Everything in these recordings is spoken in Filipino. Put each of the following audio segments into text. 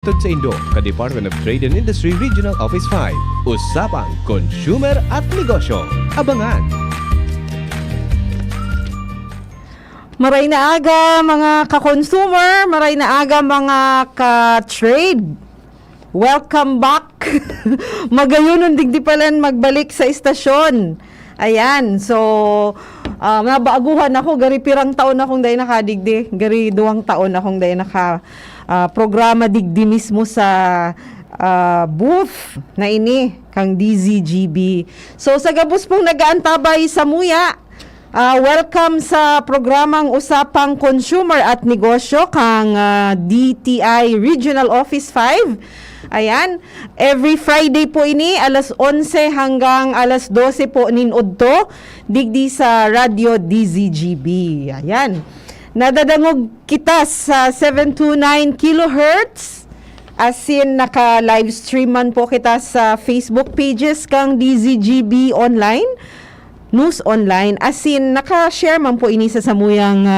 Tod sa Indo, ka-Department of Trade and Industry Regional Office 5. Usapang Consumer at Negosyo. Abangan! Maray na aga mga ka-consumer, maray na aga mga ka-trade. Welcome back. Magayunon digdi palan magbalik sa istasyon. Ayan, so nabaaguhan ako, gari pirang taon akong dahil nakadigdi. Gari 2 taon akong dahil programa digdi mismo sa booth na ini kang DZGB. So sa gabos pong nagaantabay sa Muya, welcome sa programang Usapang Consumer at Negosyo kang DTI Regional Office 5. Ayan, every Friday po ini alas 11 hanggang alas 12 po ninudto digdi sa Radio DZGB. Ayan. Nadadangog kita sa 729 kilohertz. As in, naka-live stream man po kita sa Facebook pages kang DZGB Online, News Online. As in, naka-share man po ini sa samuyang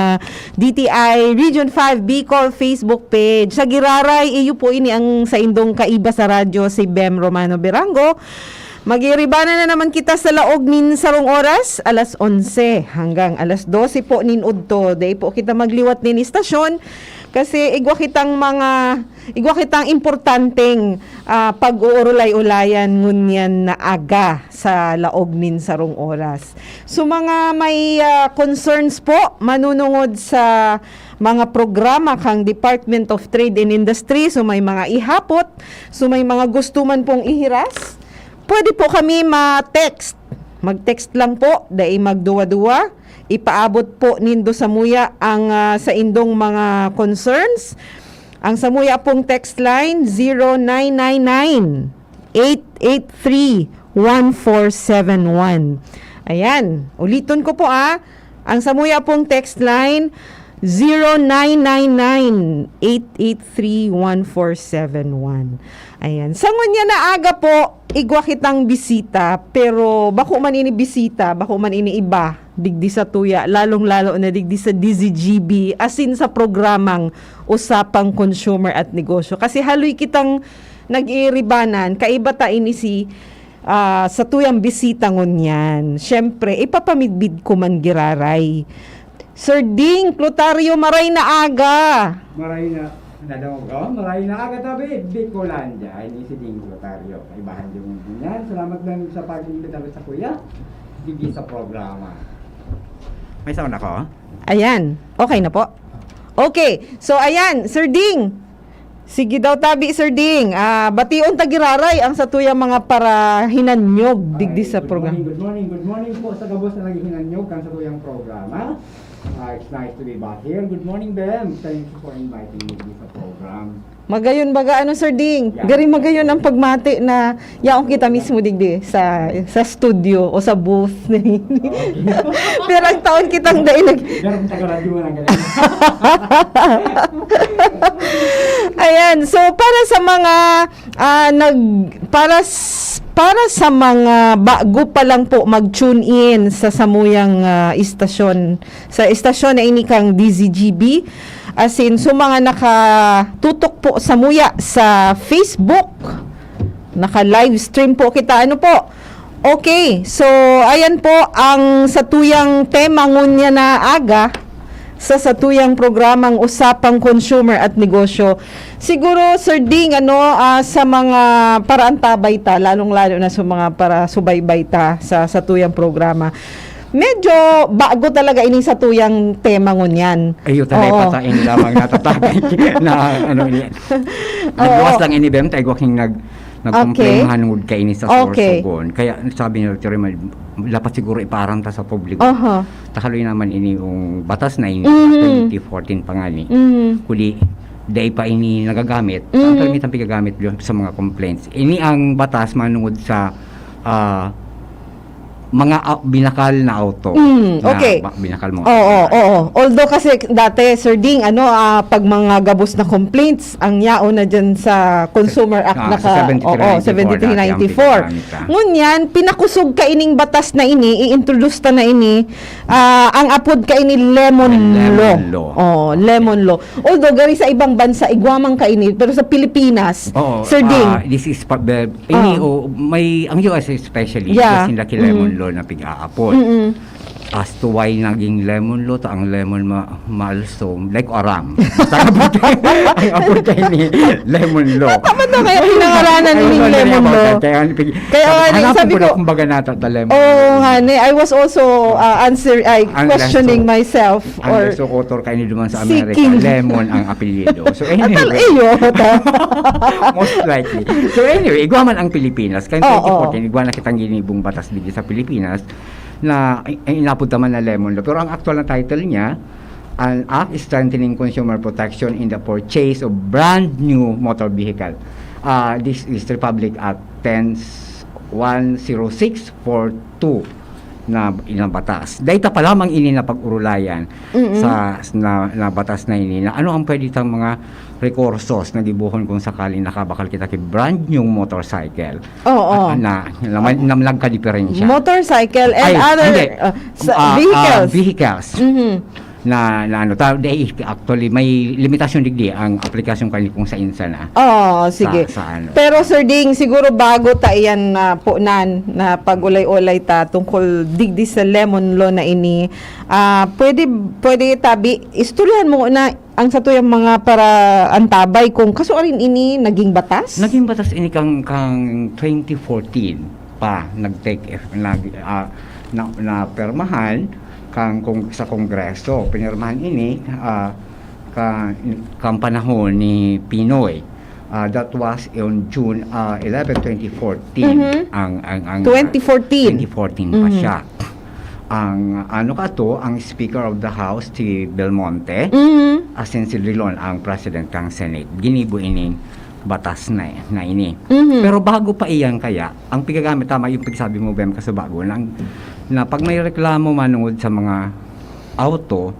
DTI Region 5 Bicol Facebook page. Sa Giraray, iyo po ini ang sa indong kaiba sa radyo si Bem Romano Berango. Magiribana na naman kita sa laog nin sarong oras, alas 11 hanggang alas 12 po nin udto. Day po kita magliwat nin istasyon kasi igwa kitang importanteng pag-uurulay-ulayan ngunyan na aga sa laog nin sarong oras. So mga may concerns po manunungod sa mga programa kang Department of Trade and Industry, so may mga ihapot, so may mga gusto man pong ihiras, pwede po kami ma-text. Mag-text lang po, dahil magduwa-duwa. Ipaabot po nindo sa Muya ang sa indong mga concerns. Ang sa Muya pong text line, 0999-883-1471. Ayan, ulitin ko po ang sa Muya pong text line, 0999-883-1471. Ayan. Sangon niya na aga po, igwa kitang bisita, pero bako man ini bisita, bako man ini iba, digdi sa tuya, lalong-lalo na digdi sa DZGB, asin sa programang Usapang Consumer at Negosyo. Kasi haloy kitang nag-iiribanan, kaiba ta ini si sa tuyang bisita ngon yan. Siyempre, ipapamidbid ko man giraray. Sir Ding Clotario, maray na aga. Maray na aga tabi, Bicolandia, ay ni si Ding Clotario. Kaibahan yung ganyan. Salamat lang sa pag-imbita sa kuya. Digi sa programa. May sound ako? Ayan, okay na po. Okay, so ayan, Sir Ding. Sige daw tabi, Sir Ding. Bation tagiraray ang sa tuyang mga para hinanyog digdi sa programa. Good morning po sa gabos na naghihinanyog kang sa tuyang programa. It's nice to be back here. Good morning, Bem. Thank you for inviting me to this program. Magayon baga ano, Sir Ding? Yeah. Gari magayon ang pagmati na yaong kita mismo digdi sa studio o sa booth. Okay. Pero ang taon kitang dahil Garang taga-radyo lang ganyan. Ayan, so para sa mga para sa mga bago pa lang po mag-tune in sa samuyang istasyon, sa istasyon na ini kang DZGB, as in, so mga nakatutok po sa Muya sa Facebook, naka-live stream po kita, ano po? Okay, so ayan po ang satuyang tema ngunya na aga sa satuyang programang Usapang Consumer at Negosyo. Siguro, Sir Ding, sa mga paraan tabay ta, lalong-lalo na sa mga para subaybay ta sa satuyang programa, medyo bago talaga ini sa tuyang tema ngunyan. Ayo talaga patain lamang natatabik na ano niyan. Nagbukas lang ini Bem, tayo king nagcomplain hanud kay ini sa source gon. Kaya sabi ni Dr. Dapat siguro iparang ta sa publiko. Takaloy naman ini yung batas na ini 2014 pa nga ni. Kuli day pa ini nagagamit. Ang permit ang pigagamit sa mga complaints. Ini ang batas manungod sa binakal na auto. Okay. Binakal mo. Oo. Although kasi dati, Sir Ding, pag mga gabos na complaints, ang yao na dyan sa Consumer Act sa 7394. 7394. Ngunyan, pinakusog ka ining batas na ini, i-introduce ta na ini, ang apod ka ini lemon law. Lemon law. Although, gari sa ibang bansa, igwamang ka ini, pero sa Pilipinas, Sir Ding. This is may ang US especially, kasi laki lemon law na pig-aapod. As to why naging lemon law, ang lemon maalsom, like aram. Basta ang apod kayo ni lemon law. Tama na kaya pinangaranan ni lemon law. Kaya sabi ko, kumbaga nata lemon law. Honey, I was also questioning myself. Unless so author kayo ni duman sa Amerika, lemon ang apelyido. So anyway, most likely. So anyway, igwaman ang Pilipinas. Kaya 2014, igwa na kitang ginibong batas dito sa Pilipinas na inapod naman na lemon law. Pero ang actual na title niya, an act strengthening consumer protection in the purchase of brand new motor vehicle. This is Republic Act 10642 na ilang batas. Data pa lamang ini na pag-urulayan sa na batas na ini na ano ang pwede tang mga rekursos na dibuhon kung sakaling nakabakal kita kay brand new motorcycle. Na namlag ka diferensya. Motorcycle and vehicles. Na actually may limitasyon digdi ang aplikasyon kanil kung sa insa na. Sige. Pero Sir Ding, siguro bago ta iyan na punan na pag-ulay-ulay ta tungkol digdi sa lemon law na ini, pwede tabi istoryahan mo na ang sa tuyang mga para antabay kung kaso rin ini naging batas? Naging batas ini kang 2014 pa nag-take na permahan kung sa Kongreso. Pinirmahan ini kang panahon ni Pinoy. That was on June 11, 2014. Ang 2014 pa siya. Ang ang Speaker of the House si Belmonte, asin si Rilon ang President ng Senate. Ginibo ining batas na ini. Pero bago pa iyan kaya, ang pigagamit tama yung pagsabi mo Bem kasabago na pag may reklamo manungod sa mga auto,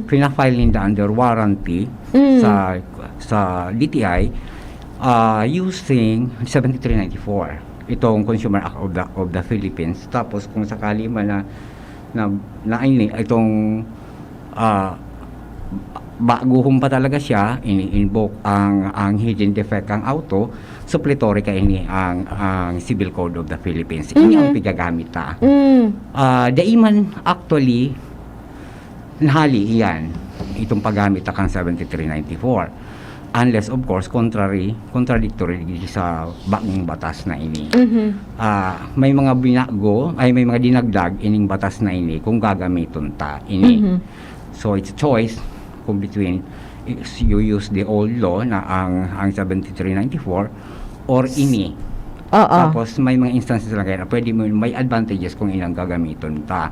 pina-file nila under warranty sa DTI using 7394 itong Consumer Act of the Philippines. Tapos kung sakali man na itong baguhon pa talaga siya, ini-invoke ang hidden defect ang auto, supplementary ka ini ang Civil Code of the Philippines. Ini ang pigagamit ta. Daiman actually nahali iyan itong paggamit kang 7394. Unless of course contradictory sa bagong batas na ini. May mga may mga dinagdag ining batas na ini kung gagamiton ta ini. So it's a choice kung between you use the old law na ang 7394 or ini. Tapos may mga instances lang kaya na pwede mo may advantages kung ilang gagamiton ta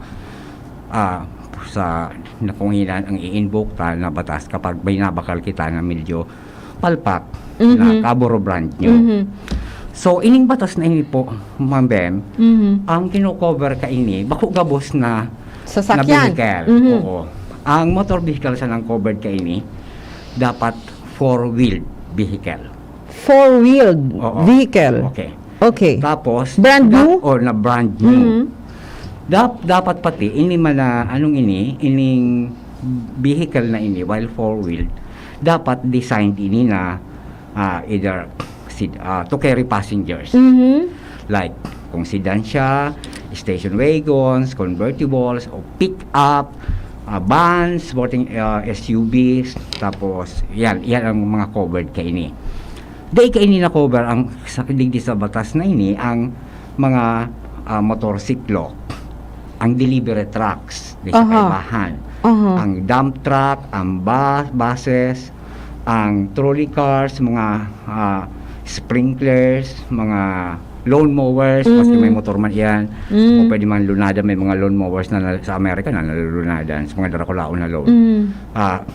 sa na kung ilan ang i-invoke ta na batas kapag may nabakal kita na medyo palpak na kaburo brand new. So ining batas na ini po Ma'am Bem, ang kino-cover ka ini bako gabos na sasakyan. Oo. Ang motor vehicle sa nang covered ka ini dapat four-wheeled vehicle. Four-wheeled vehicle. Okay. Tapos brand new or na brand new. Dapat pati ini man na ining vehicle na ini while four-wheeled dapat designed ini na either to carry passengers. Like kung sedan siya, station wagons, convertibles, o pick-up, vans, sporting SUVs, tapos yan ang mga covered ka ini. Dahil ka ini na cover ang sa batas na ini ang mga motorsiklo, ang delivery trucks, di sa kaibahan, ang dump truck, ang buses, ang trolley cars, mga sprinklers, mga lawn mowers, kasi may motor man yan, o pwede man lunada, may mga lawn mowers na sa Amerika na nalulunadan, sa mga darakulaon na lawn.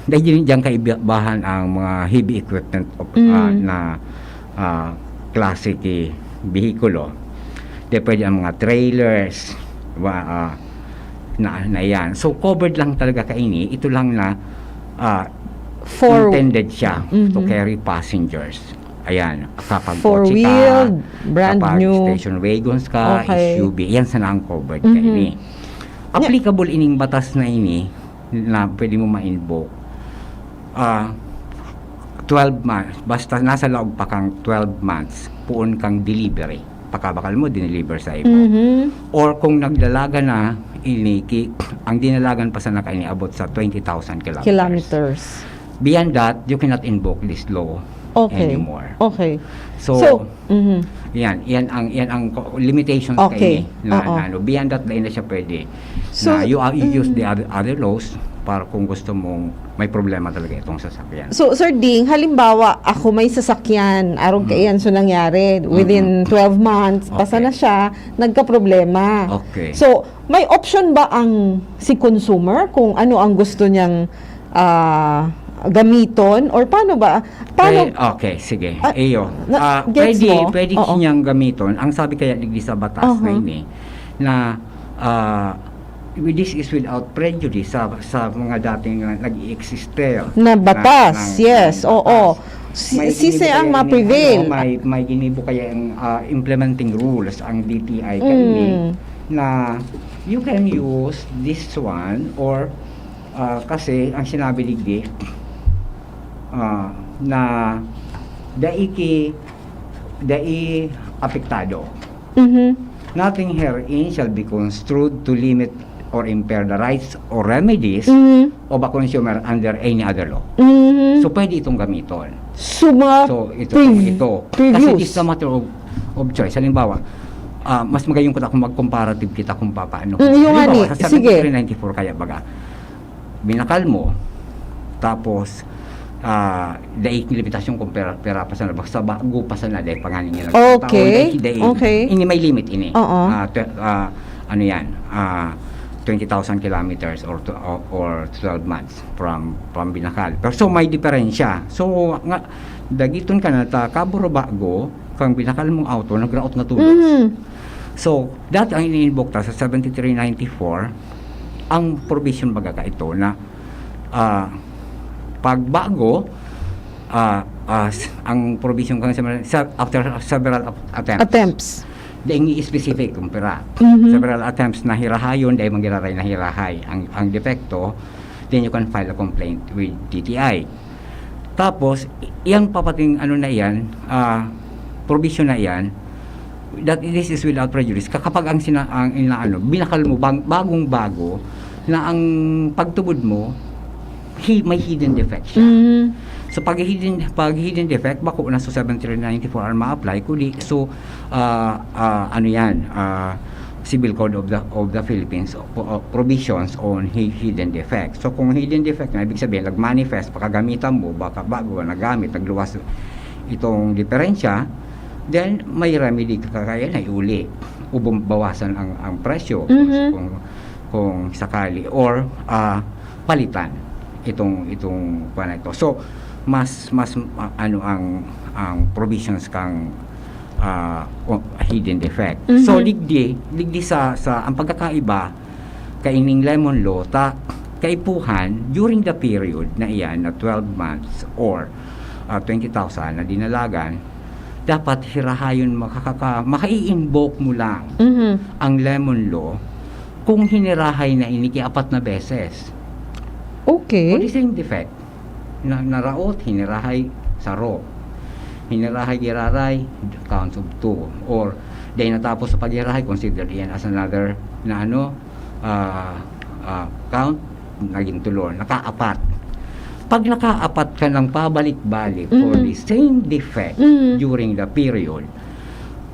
Dahil diyan kaibahan ang mga heavy equipment na classic vehikulo. Dahil pwede ang mga trailers, na yan. So covered lang talaga kaini, ito lang na intended siya to carry passengers. Ayan, kapag kotse ka, Four-wheeled, brand kapag new. station wagons ka, Okay. SUV, yan sana ang covered kaini. Applicable ining batas na ini na pwede mo ma-invoke 12 months, basta nasa loob pa kang 12 months, puon kang delivery. Pagkabakal mo, dineliver sa ibo. Or kung nagdalaga na, ang dinalagan pa sa nakaini abot sa 20,000 kilometers. Kilometers. Beyond that, you cannot invoke this law anymore. Okay. So, yan ang limitations Okay. kaini na ano. Beyond that, na siya pwede. So, Na you use the other laws para kung gusto mong may problema talaga itong sasakyan. So, Sir Ding, halimbawa, ako may sasakyan, arong kaiyan so nangyari, within 12 months, pasa na siya, nagka-problema. Okay. So, may option ba ang si consumer kung ano ang gusto niyang gamiton? Or paano ba? Okay, sige. Gets mo? Pwede Oo. niyang gamiton. Ang sabi kaya digdi sa batas na ini, na this is without prejudice sa mga dating nag-i-existe Na batas, yes, oo. Sisi ang ma-prevail. May ginibo kaya ang implementing rules ang DTI kaini na you can use this one or kasi ang sinabi digdi na dai apektado. Nothing herein shall be construed to limit or impair the rights or remedies of a consumer under any other law. So, pwede itong gamiton. So, ito. Kasi it's a matter of choice. Halimbawa, mas magayong ko kung mag-comparative kita kung paano. Yung Halimbawa, ani, sa sige. 7394 kaya baga, binakal mo, tapos, daig limitasyon kung pera pa sana basta bago pa sana dahil pangalan niya Okay. Okay. ini may limit ini Oo. ano yan 20,000 kilometers or 12 months from binakal pero so may diferensya so nga dagiton ka na ta kaburo bago kang binakal mong auto nagraot na tulos so dati ang ini-invoke ta sa 7394 ang provision baga ka ito na pagbago ang provision kang after several attempts daing specific kung pera several attempts na hirahayon dahil manggiraray na hirahay ang depekto then you can file a complaint with DTI tapos iyang papating ano na yan provision na yan that this is without prejudice kapag ang binakal mo bagong bago na ang pagtubod mo may hidden defect siya. So pag hidden defect bako na so 7394 ang ma-apply kundi so ano yan Civil Code of the Philippines provisions on hidden defect. So kung hidden defect na ibig sabihin nag-manifest pakagamitan mo baka bago nagamit nagluwas itong diferensya then may remedy ka kaya na iuli o bawasan ang presyo kung sakali or palitan itong kuan ito. So mas ano ang provisions kang hidden defect. So ligdi sa ang pagkakaiba kaining lemon law kaipuhan during the period na iyan na 12 months or 20,000 na dinalagan dapat hirahayon makai-invoke mo lang ang lemon law kung hinirahay na apat na beses. Okay. For the same defect, naraot, hinirahay, saro. Hinirahay, giraray, counts of 2. Or, dahil natapos sa paghirahay, consider yan as another na count, naging tulo, nakaapat. Pag nakaapat ka ng pabalik-balik for the same defect during the period,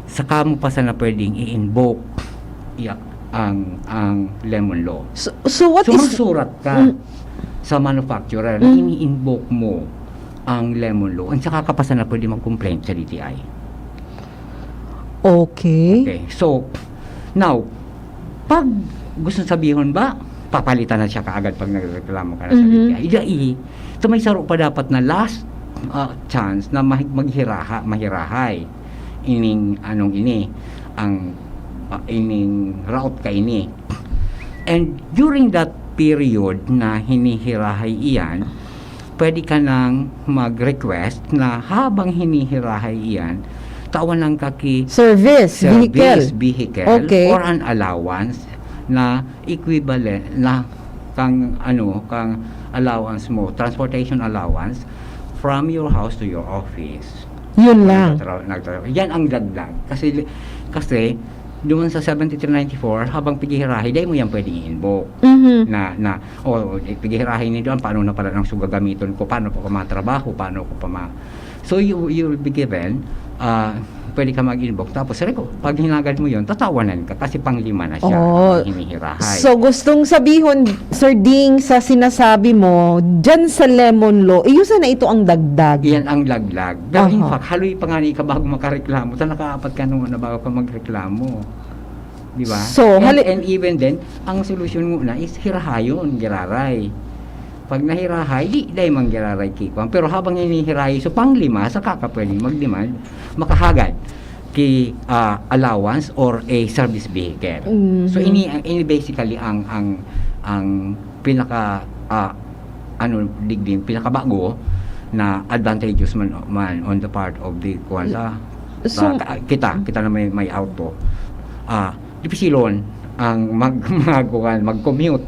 saka mo pa sana pwedeng i-invoke ang lemon law. So what is Sumasurat ka sa manufacturer na ini-invoke mo ang lemon law at saka ka pa sana pwede mag-complaint sa DTI. Okay. So, now, pag gusto sabihin ba, papalitan na siya kaagad pag nagreklamo ka na sa DTI. Ito may saro pa dapat na last chance na mahirahay. Ining ang ining route ka ini. And during that period na hinihirahay iyan, pwede ka nang mag-request na habang hinihirahay iyan, tawan ng kaki Service vehicle Okay. or an allowance na equivalent na kang allowance mo, transportation allowance from your house to your office. Yun lang. Yan ang dagdag. Kasi doon sa 7394, habang pigihirahe, dahil mo yan pwedeng i-invoke. Pigihirahe ni doon, paano na pala nang sugagamiton ko, paano ko pa matrabaho, paano ko pa So you will be given, pwede ka mag-invoke. Tapos, pag hinagad mo yun, tatawanan ka kasi pang-5 na siya ang hinihirahay. So, gustong sabihin, Sir Ding, sa sinasabi mo, dyan sa lemon law, na ito ang dagdag. Yan ang laglag. Pero in fact, haloy pa nga ni ka bago makareklamo. Ta nakaapat ka naman na bago ka magreklamo. Di ba? So, and even then, ang solusyon mo na is hirahayon, giraray. Pag nahirahay, di manggiraray kikwan. Pero habang hinihirahay, so pang-5, saka ka pwede mag-demand, makahagad ki allowance or a service vehicle. So ini basically ang pinaka pinakabago na advantageous man on the part of the kita na may auto. Dipisilon ang mag-commute,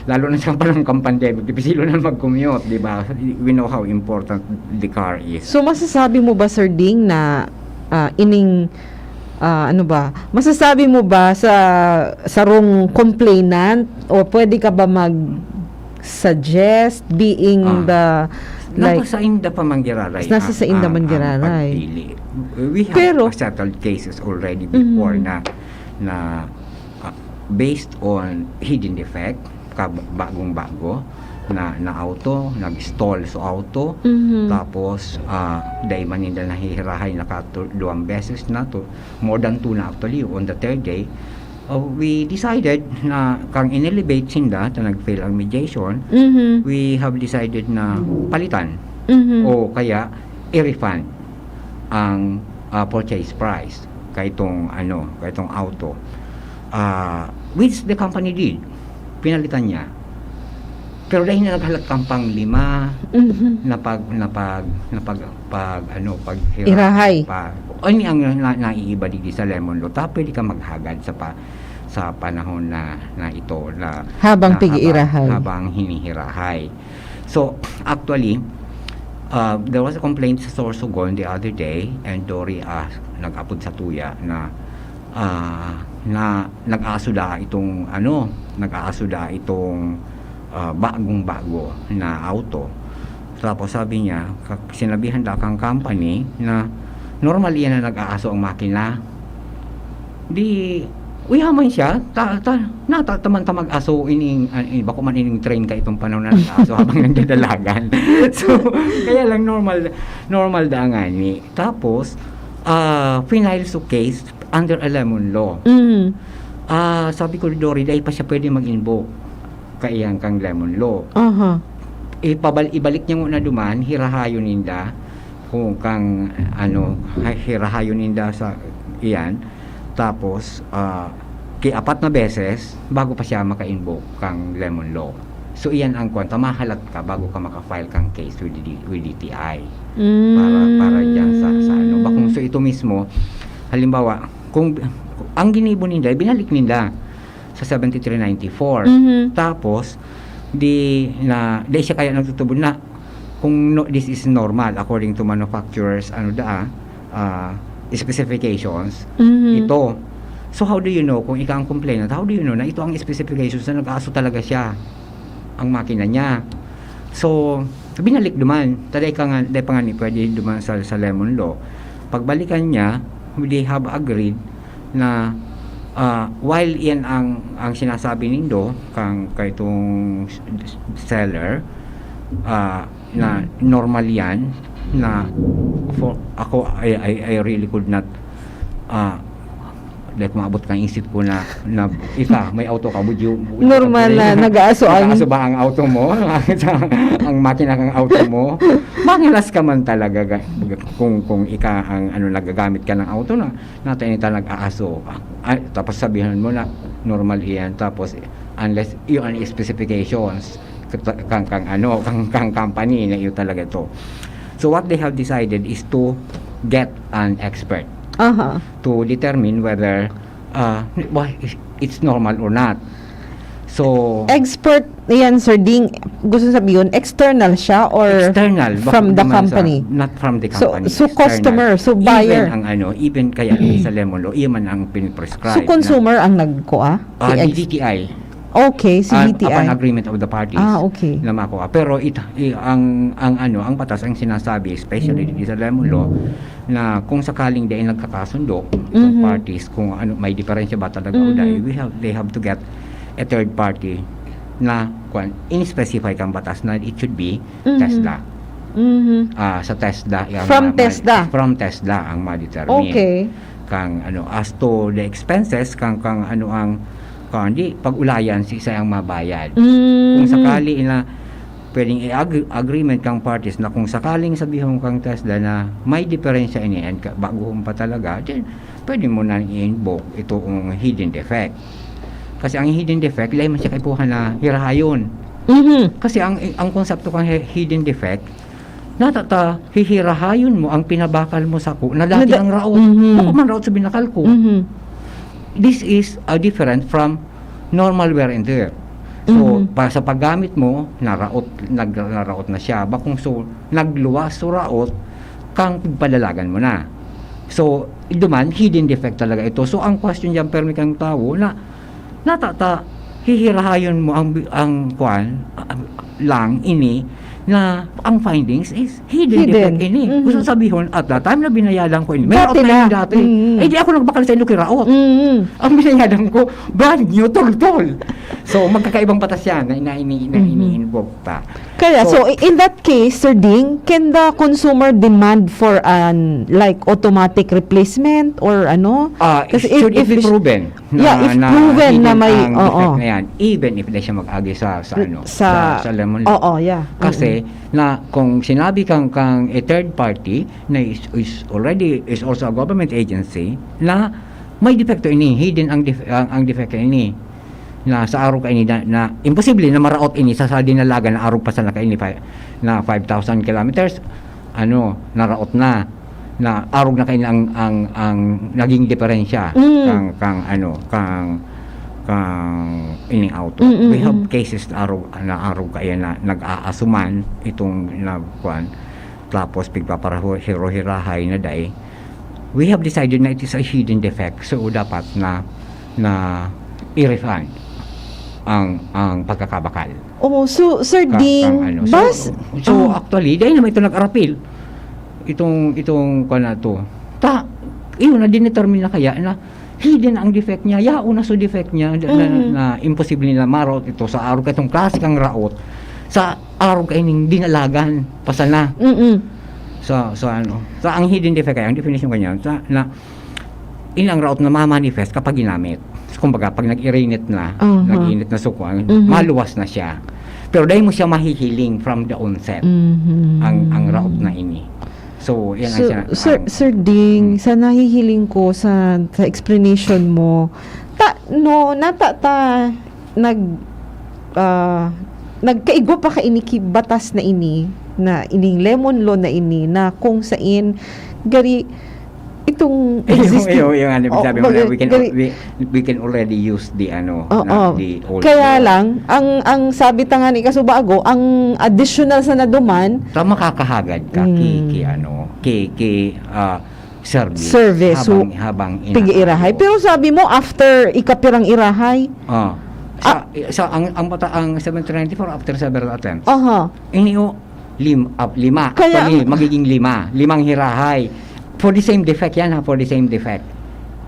lalo na sa panahon pandemic, dipisilon na mag-commute, di ba? We know how important the car is. So masasabi mo ba, Sir Ding, na masasabi mo ba sa wrong complainant, o pwede ka ba mag-suggest being nasa inda pa manggiraray. Nasa sa inda manggiraray. We have settled cases already before na based on hidden defect, bagong-bago na auto, nag-stall sa auto, tapos dahil maninda nahihirahay duwang beses na to, more than 2 na actually, on the 3rd day, we decided na kang inelevate sinda na nag-fail ang mediation, we have decided na palitan o kaya i-refund ang purchase price kay itong auto, which the company did. Pinalitan niya. Pero dahil na naghalakang pang-5 na irahay. Ano ang naiiba dito sa lemon law? Pwede ka maghagad sa panahon na ito na habang pigi-irahay. Habang hinihirahay. So, actually, there was a complaint sa Sorsogon the other day, and Dory nag-apod sa tuya na nag-aasuda itong bagong-bago na auto. Tapos sabi niya, sinabihan daw kang company na normal yan na nag-aaso ang makina. Di uyaman siya, taman mag-aso bako man ining train ka itong panahon na nag-aso habang nagdadalagan. So, kaya lang normal da nga ni. Tapos, final case under a lemon law. Sabi ko, Dory, dahil pa siya pwede mag-invoke kaiyang kang lemon law. Ibalik niya muna duman, hirahayon ninda, kung kang hirahayon ninda sa iyan. Tapos, 4 na beses, bago pa siya maka-invoke kang lemon law. So, iyan ang kwanta, mahalat ka bago ka maka-file kang case with DTI. Para dyan sa bakong so ito mismo, halimbawa, kung ang ginibo ninda, binalik ninda sa 7394. Tapos, di siya kaya nagtutubod na kung this is normal according to manufacturers specifications, ito. So, how do you know, kung ikaw ang complainant, how do you know na ito ang specifications na nag-aaso talaga siya ang makina niya? So, binalik duman. Dahil pa nga ni pwede duman sa lemon law. Pagbalikan niya, they have agreed na while yan ang sinasabi nindo kay itong seller, na normal yan, na for ako I really could not dahil kumabot kang isip ko na ika, may auto ka, would you Normal na nag-aasuan. nag-aaso ba ang auto mo? Ang makina kang auto mo? Mangilas ka man talaga kung ika ang nagagamit ka ng auto na natin ita nag-aaso. Tapos sabihan mo na normal iyan, tapos unless yung specifications kang company na iyo talaga to. So what they have decided is to get an expert to determine whether it's normal or not. So Expert yan, Sir Ding, gusto sabihin, external siya or external from the company? Not from the company. So external. customer, so buyer. Even kaya sa Lemon Law, iyan man ang piniprescribe. So consumer ang nagkuha? DTI. Okay, si DTI. Upon agreement of the parties. Okay. Na makuha. Pero ang batas ang sinasabi, especially sa Lemon Law, na kung sakaling dahil nagkakasundo itong parties, kung may diferensya ba talaga o dahil, they have to get a third party na in-specify kang batas na it should be TESDA. Sa TESDA. From TESDA. Ang ma-determine. Okay. Kang as to the expenses, hindi pag-ulayan si isa ang mabayad. Kung sakali na pwedeng agreement kang parties na kung sakaling sabihin kang TESDA na may diferensya ini and baguhon pa talaga, then pwede mo na i-invoke itong hidden defect. Kasi ang hidden defect, lahi man siya kaipuhan na hirahayon. Kasi ang konsepto kang hidden defect, hihirahayon mo ang pinabakal mo sa na dati ang raot. Ako man raot sa binakal ko. This is different from normal wear and tear. So, sa paggamit mo, nagraot na siya. Bakong nagluwas so raot, kang padalagan mo na. So, duman, hidden defect talaga ito. So, ang question dyan, permi kang tao, hihirahayon mo ang lang ini, na ang findings is hidden defect ini. Gusto sabihin, at that time na binayadan ko ini, may raot na yun dati. Eh, di ako nagbakal sa inyo kay raot. Ang binayadan ko, brand new, tol-tol. So, magkakaibang batas yan na ini-invoke pa. Kaya, so in that case, Sir Ding, can the consumer demand for an automatic replacement or ano? Should it be proven? If proven na may defect na yan, even if di siya mag-agi sa Lemon Law. Kasi na kung sinabi kang a third party na is also a government agency na may defecto ini, hidden ang defecto ini, na sa araw ka ini na imposible na maraot ini sa dinalaga na araw pa sa naka ini na 5,000 kilometers naraot na arog na kayo ang naging diferensya kang ining auto. We have cases na araw kaya na nag-aasuman itong tapos pigpaparahirahay na day. We have decided na it is a hidden defect, so dapat na i-refund ang pagkakabakal. So Sir Ding, so actually dahil naman ito nag-arapil itong na to. Iyon na dinetermine na kaya na hidden ang defect niya, na so defect niya na imposible na marot ito sa araw katong klasikang raot sa araw kaining dinalagan pasana. So ang hidden defect kaya ang definition kanya na ilang raot na ma-manifest kapag ginamit. Kumbaga pag nag-irinit na, nag-init na sukuan, maluwas na siya. Pero dahil mo siya mahihiling from the onset ang raot na ini. So, yan ang siya. Sir Ding, sa nahihiling ko sa explanation mo, nagkaigwa pa ka ini batas na ini, na ining Lemon Law na ini, na kung sain, gari, itong existing sabi mo na we can already use the the old kaya lang ang sabi ta nga ni kasubago ang additional sa naduman makakahagad ka service habang pigi-irahay pero sabi mo after ikapirang irahay ang 794 after several attempts lima magiging limang hirahay for the same defect yan for the same defect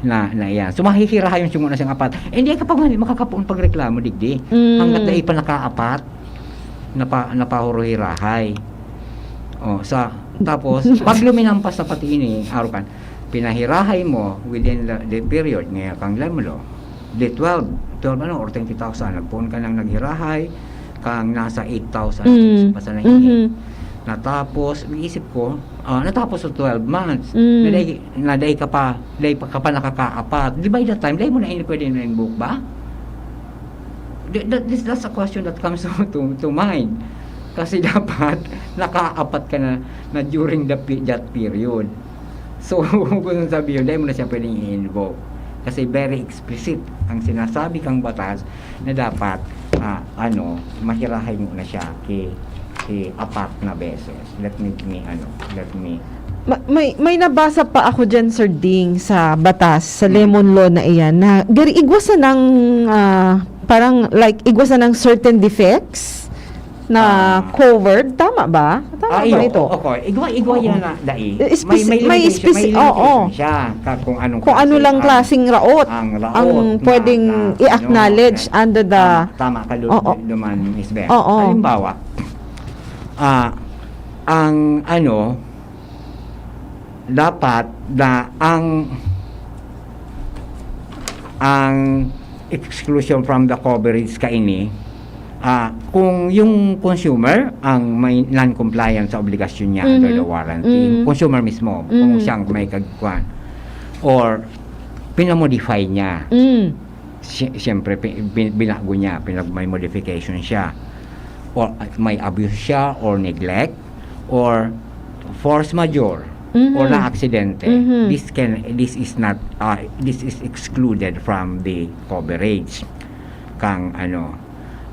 na yan. So mahihirahayon siya muna siyang apat. Hindi kapag makakapuon pagreklamo digdi. Hanggat na ipa nakaapat napahuruhirahay. Tapos pag luminampas sa pati ini arukan pinahirahay mo within the period ngayon kang lemlo, the 12 ano, or 20,000, nagpuon ka nang naghirahay, kang nasa 8,000 pa sa nahingi. Natapos, iisip ko, natapos sa 12 months, naday ka pa nakakaapat. Di ba that time, day mo na pwede na book ba? That's a question that comes to mind. Kasi dapat nakaapat ka na during that period. So, kung sabi yun, day mo na siya pwedeng i-invoke. Kasi very explicit ang sinasabi kang batas na dapat mahirahay mo na siya apat na beses. Let me may nabasa pa ako dyan, Sir Ding, sa batas, sa lemon law na iyan, na igwasan ng parang like igwasan ng certain defects na covered. Tama ba? Tama ba ito? Okay. Igwa yan na dai. May limitation siya kung anong kung ano lang klaseng raot ang pwedeng i-acknowledge under the tama ka duman, Miss Beth. Halimbawa, ang dapat na ang exclusion from the coverage kaini, kung yung consumer ang may non-compliance sa obligasyon niya under the warranty, consumer mismo, kung siyang may kagkuhan, or pinamodify niya, siyempre binago niya, may modification siya, or may abuse siya, or neglect, or force majeure, or na aksidente, this is excluded from the coverage. Kang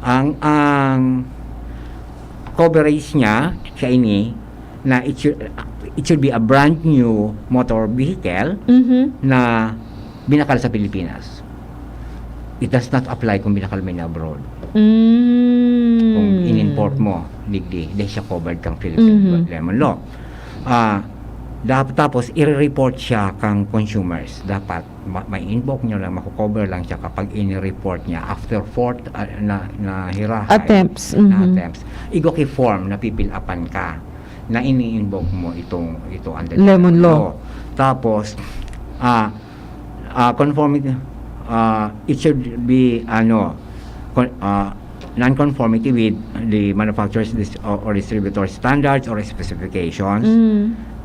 ang coverage niya siya ini na it should be a brand new motor vehicle na binakal sa Pilipinas. It does not apply kung binakal mo na abroad. Kung in-import mo, di siya covered kang Philippine lemon law. Tapos i-report siya kang consumers. Dapat may inbox nyo lang, mako-cover lang siya kapag in-report niya after 4 na hirahay attempts. Igo kay form na pipil-upan ka na ini-inbox mo ito under lemon law. Tapos conformity, it should be non-conformity with the manufacturer's or distributor standards or specifications.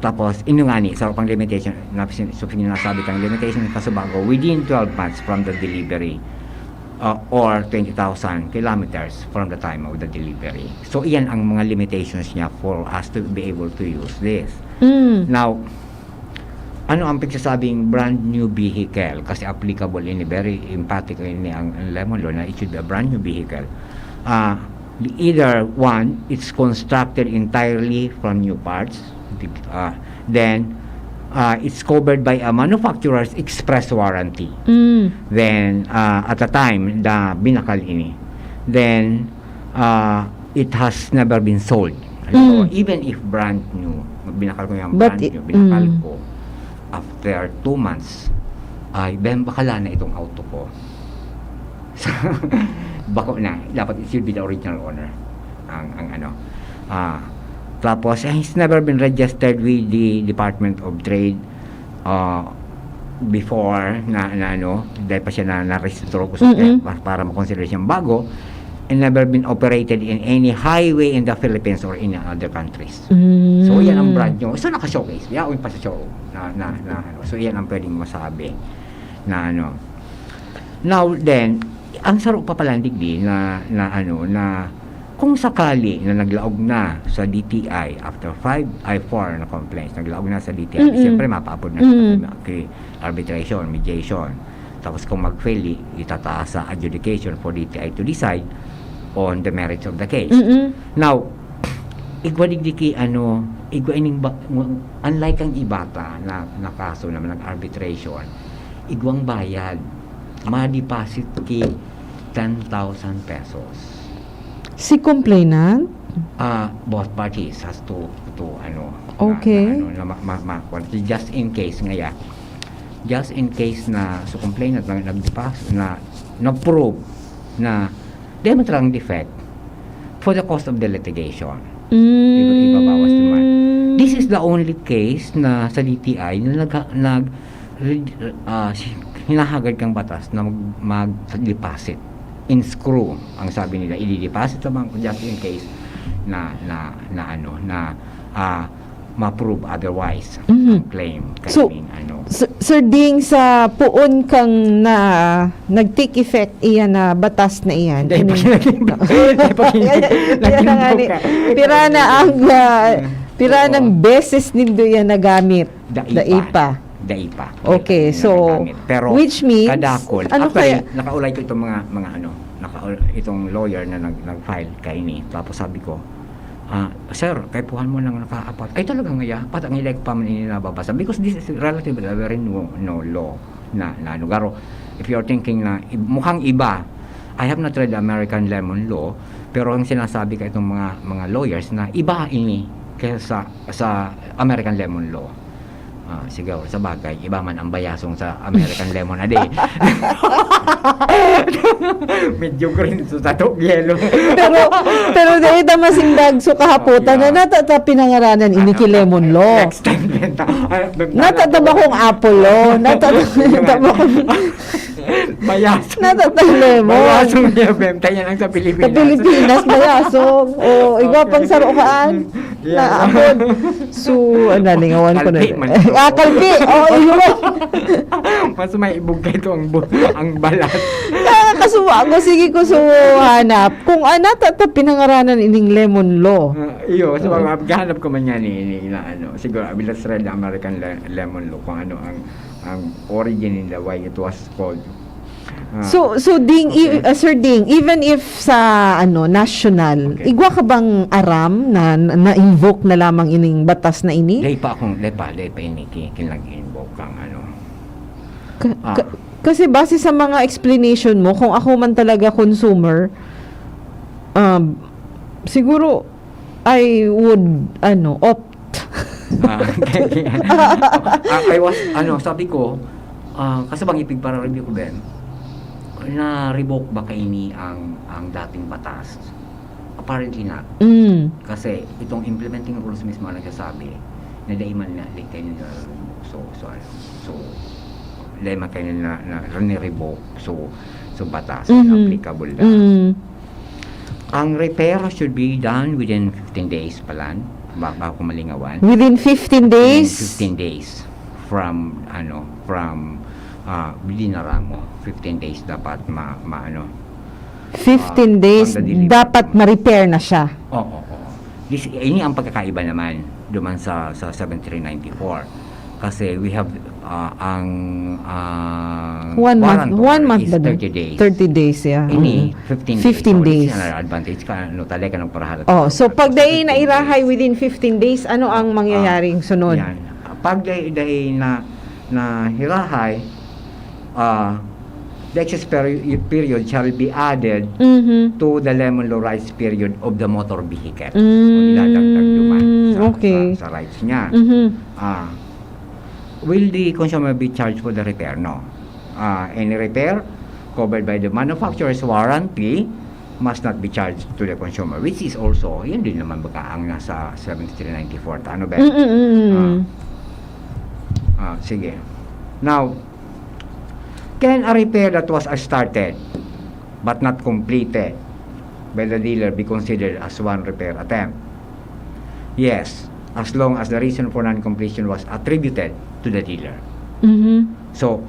Tapos, inungani sa pang limitation, sinasabi kang limitation kasubago within 12 months from the delivery or 20,000 kilometers from the time of the delivery. So, iyan ang mga limitations niya for us to be able to use this. Now, ano ang pagsasabing brand new vehicle? Kasi applicable in a very emphatic in ang lemon law na it should be a brand new vehicle. Either one, it's constructed entirely from new parts, then it's covered by a manufacturer's express warranty. Then at the time na binakal ini, then it has never been sold. So, even if brand new, binakal ko yung brand new, binakal ko after 2 months, ay bakala na itong auto ko. Bako na, dapat it should be the original owner. Tapos, he's never been registered with the Department of Trade before dahil pa siya na-restore ko sa para makonsider siyang bago, and never been operated in any highway in the Philippines or in other countries. So, yan ang brand nyo. So, naka-showcase. Yaon pa sa show. So, yan ang pwedeng masabi na Now, then, ang sarap pa pala digdi na kung sakali na naglaog na sa DTI after 4 na complaints, naglaog na sa DTI, siyempre mapaapod na sa arbitration, mediation. Tapos kung mag-fail, itataas sa adjudication for DTI to decide on the merits of the case. Now, igwadigdiki unlike ang ibata na kaso naman ng arbitration, igwang bayad, ma-deposit ki 10,000 pesos. Si complainant? Both parties has to okay. Just in case na so complainant na prove na demonstrang defect for the cost of the litigation. Ibabawas naman. This is the only case na sa DTI na hinahagad kang batas na mag-deposit in screw. Ang sabi nila, i-deposit sa bangko just in case na ma-prove otherwise ang claim. So, Sir Ding, sa puon kang na nag-take effect iyan na batas na iyan. Pira na ang pira ng beses nindo yan nagamit. Daipa. Okay, so pero which means kadakol. ano Actually, kaya nakaulay ko itong mga itong lawyer na nag-file kay ni. Tapos sabi ko, sir, kay puhan mo lang nakaapat. Ay talaga ngaya, patang ilay ko pa man ini nababasa. Because this is relatively very no law na garo. If you're thinking na mukhang iba, I have not read the American lemon law, pero ang sinasabi ka itong mga lawyers na iba ini kaysa sa American lemon law. Siguro sa bagay, iba man ang bayasong sa American lemon na di. Medyo green so tato yellow. pero dahil masing dagso kahaputan na natata pinangaranan ini ki lemon law. Next time Natataba kong apple law. Natataba kong bayasong. natatang lemon. Bayasong niya, bem. Tayo lang sa Pilipinas. Sa Pilipinas, bayasong. O, iba pang sarokaan. Na apod. So, lingawan ko na. Kalpi. Yun. Mas may ibugay ito ang balat. Nakakasuwa ko. Sige ko hanap. Kung natata pinangaranan ining lemon law. Iyo, so maghanap ko man yan siguro, let's read the American lemon law kung ano ang origin nila, why it was called. So Ding, Sir Ding, even if sa national, igwa ka bang aram na invoke na lamang ining batas na ini? Lay pa ini kinag-invoke kang Kasi base sa mga explanation mo, kung ako man talaga consumer, siguro I would opt. I was sabi ko, kasi bang ipig para review ko Ben, na revoke ba kaini ang dating batas? Apparently not. Kasi itong implementing rules mismo ang nagsasabi na daiman na kayo nila so daiman kayo na revoke so batas applicable na. Ang repair should be done within 15 days palan bago malingawan. Within 15 days? Within 15 days from dinaramo. 15 days dapat 15 days dapat ma-repair na siya. Oo. Ini ang pagkakaiba naman duman sa 7394 kasi we have ang 1 month is 30 days. 30 days, yeah. Ini 15 days. This is an advantage ka talaga ng parahala. So pag dahil na irahay within 15 days, ano ang mangyayaring sunod? Yan. Pag dahil na hirahay, the excess period shall be added to the lemon law rights period of the motor vehicle. So, iladagdag duman sa rights niya. Will the consumer be charged for the repair? No. Any repair covered by the manufacturer's warranty must not be charged to the consumer, which is also, yun din naman baka ang nasa 7394. Ano ba? Sige. Now, can a repair that was started but not completed by the dealer be considered as one repair attempt? Yes, as long as the reason for non-completion was attributed to the dealer. So,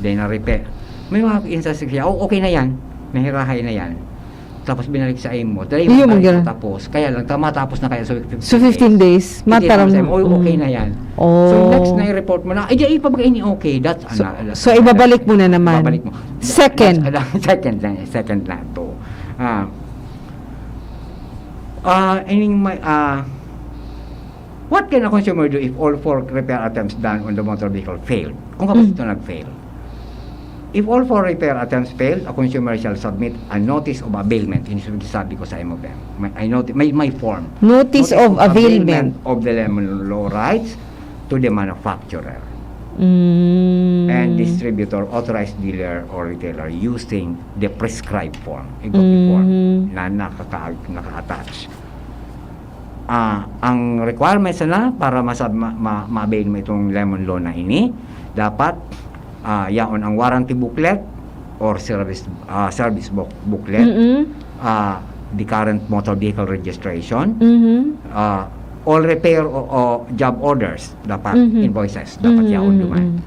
then a repair. May mga instances siya, okay na yan, nahirahay na yan. Tapos binalik sa mo. Dahil tapos, kaya lang, matapos na kaya. So 15 days. Mataram. Okay na yan. So next na i-report mo na, ay di pag ini okay. That's so ibabalik mo na naman. Ibabalik mo. Second na to. What can a consumer do if all 4 repair attempts done on the motor vehicle failed? Kung kapag ito nag-fail. If all 4 repair attempts fail, a consumer shall submit a notice of availment. Yun sabi ko sa MOBM. May form. Notice of availment of the lemon law rights to the manufacturer and distributor, authorized dealer or retailer using the prescribed form, form na naka-attach. ang requirements na para ma-avail mo itong lemon law na ini, dapat yaon ang warranty booklet or service booklet, the current motor vehicle registration, all repair o job orders, dapat invoices, dapat yaon duman.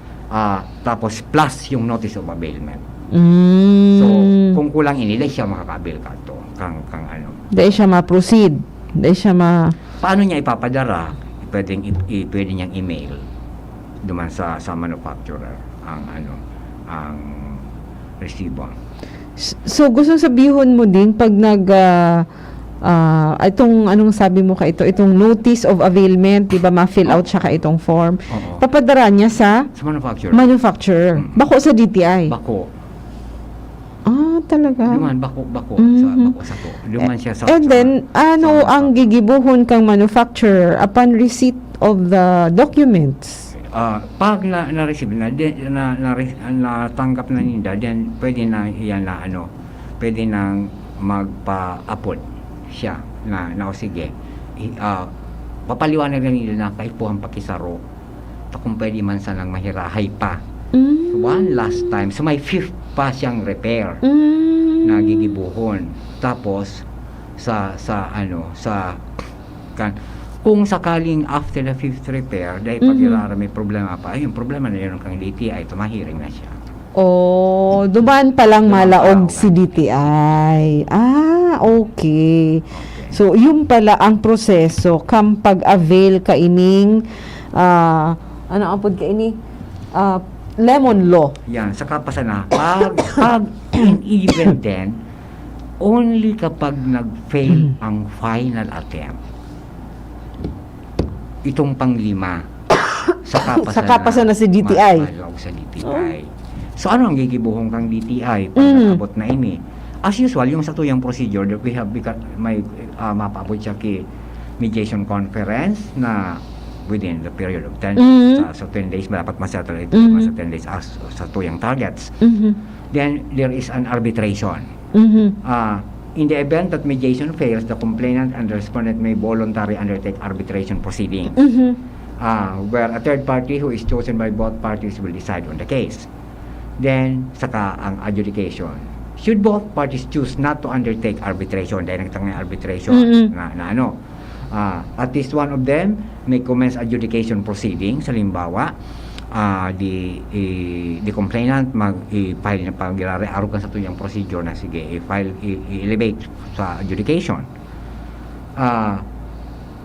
Tapos plus yung notice of availment. So kung kulang ini, dahil siya makaka-avail ka to kang ano. Dahil siya ma-proceed. Dahil siya Paano niya ipapadara? Pwede niyang email duman sa manufacturer ang resibo. So, gusto sabihon mo din pag itong anong sabi mo ka itong notice of availment, di ba ma-fill out siya ka itong form. Oo. Papadara niya sa manufacturer. Bako sa DTI. Bako. Talaga. Duman bako sa to. Duman siya sa. And then ang gigibuhon kang manufacturer upon receipt of the documents? Pag na-receive natanggap na nila, then pwede na iyan na pwede nang magpa-upload siya na sige. Papaliwanag na nila na kahit po ang pakisaro, kung pwede man sanang mahirahay pa. One last time. So may fifth pa siyang repair na gigibuhon. Tapos kung sakaling after the fifth repair, dahil pag may problema pa, yung problema na yun kang DTI, tumahiring na siya. Duman pa lang malaog si DTI. Okay. So, yun pala ang proseso kam pag-avail ka ining lemon law. Yan, saka pa sana, pag even then, only kapag nag-fail ang final attempt, itong pang-5, saka pa sana si DTI. Mapalog sa DTI. So, ano ang gigibuhong kang DTI pag nakabot na ini? As usual, yung sa tuyang procedure, we have may mapaabot siya ki mediation conference na within the period of 10 sa 10 days dapat masettle ito sa 10 days as sa tuyang targets. Then there is an arbitration. In the event that mediation fails, the complainant and the respondent may voluntarily undertake arbitration proceedings, where a third party who is chosen by both parties will decide on the case. Then saka ang adjudication. Should both parties choose not to undertake arbitration, dahil nagtangay arbitration at least one of them may commence adjudication proceedings. Halimbawa, the complainant i-file na pagilari arugan sa tuyang procedure na sige i-elevate sa adjudication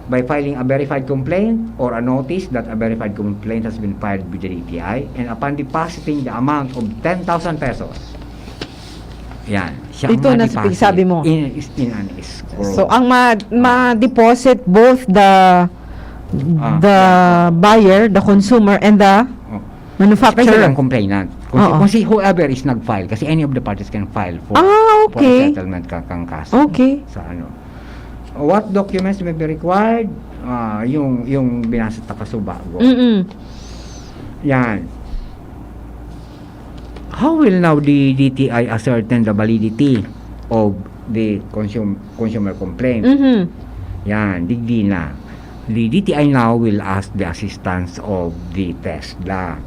by filing a verified complaint or a notice that a verified complaint has been filed with the DTI, and upon depositing the amount of 10,000 pesos. Yan. Ito na sabi mo. In an escrow. So, ang ma-deposit both the buyer, the consumer, and the manufacturer. Especially ang complainant. Kung whoever is nag-file, kasi any of the parties can file for settlement kang kaso. Okay. Sa what documents may be required? Yung binasa ta kasubago. Yan. How will now the DTI ascertain the validity of the consumer complaint? Yan, digdi na. The DTI now will ask the assistance of the TESDA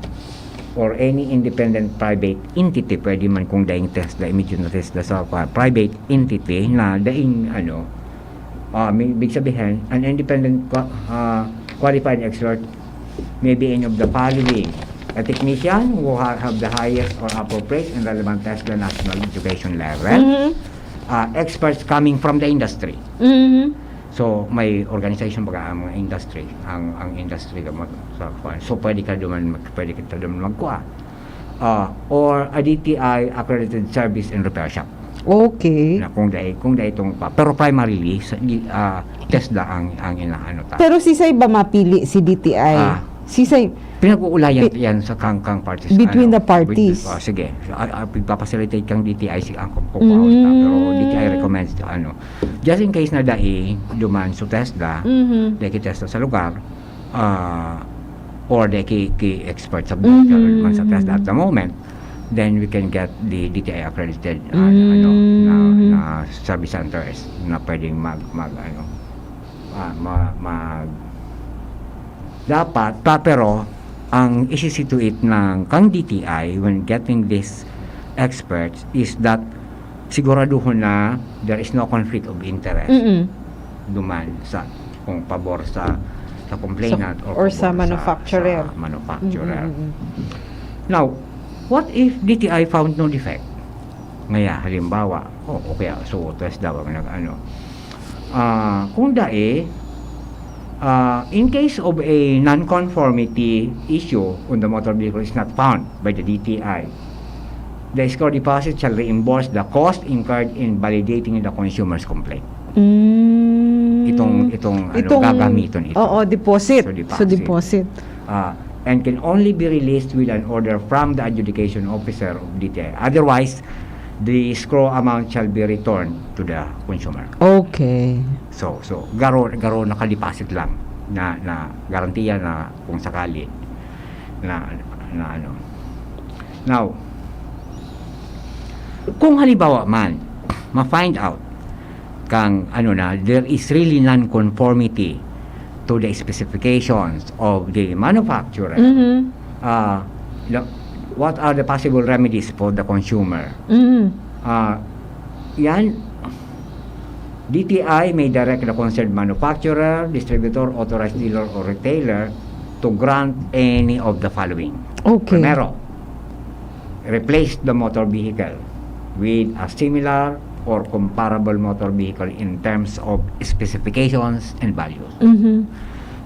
or any independent private entity. Pwede man kung daing TESDA, immediate na TESDA sa private entity na daing big sabihin, an independent qualified expert may be any of the following: a technician who have the highest or appropriate and relevant TESDA national education level, experts coming from the industry. So may organization baga ang industry, ang industry so pwede ka duman magkuha, or a DTI accredited service and repair shop. Okay. Na kung dai itong pero primarily TESDA ang inaano ta. Pero sisay ba mapili si DTI? Sisay pinag-uulayan yan sa kang parties between the parties. Sige, pagpapacilitate kang DTI ang kukuha pero DTI recommends just in case na dai duman so TESDA, dai TESDA sa lugar, or dai ki expert sa man sa TESDA at the moment, then we can get the DTI accredited na service centers na pwedeng dapat pero ang isisituate ng kang DTI when getting this experts is that siguraduhin na there is no conflict of interest duman sa kung pabor sa complainant or pabor sa manufacturer. sa manufacturer. Now, what if DTI found no defect? Ngaya, halimbawa, okay, so test daw ang nag-ano. Kung in case of a non-conformity issue on the motor vehicle is not found by the DTI, the escrow deposit shall reimburse the cost incurred in validating the consumer's complaint. Itong gagamiton ito. Oo, deposit. So, deposit. And can only be released with an order from the adjudication officer of DTI. Otherwise, the escrow amount shall be returned to the consumer. Okay. So garo nakalipasit lang na garantiya na kung sakali na ano. Now, kung halimbawa man ma-find out kang there is really non-conformity to the specifications of the manufacturer, what are the possible remedies for the consumer? Yan, DTI may direct the concerned manufacturer, distributor, authorized dealer, or retailer to grant any of the following. Okay. Primero, replace the motor vehicle with a similar or comparable motor vehicle in terms of specifications and values.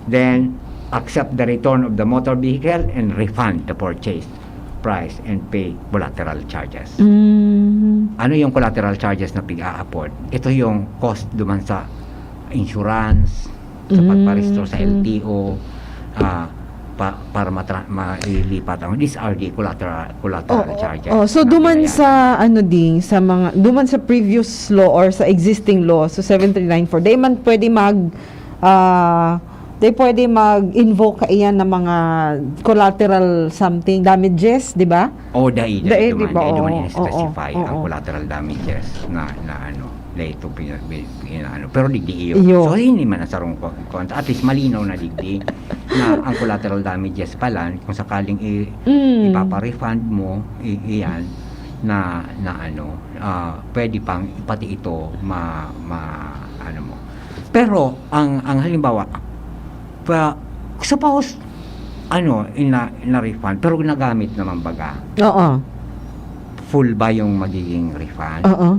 Then, accept the return of the motor vehicle and refund the purchase price and pay collateral charges. Ano yung collateral charges na pig-a-afford? Ito yung cost duman sa insurance, sa pagparestore sa LTO, para mailipat ang these are the collateral charges. So duman sa duman sa previous law or sa existing law, so 7394, they pwede mag-invoke iyan ng mga collateral something damages, di ba? Dahil diba? duman specify ang collateral damages na ito pero digdi iyo. So hindi man nasarong at least malinaw na digdi na ang collateral damages pala kung sakaling ipapa-refund mo iyan na pwede pang pati ito mo. Pero ang halimbawa suppose na-refund pero ginagamit naman baga. Oo. Full ba yung magiging refund? Oo.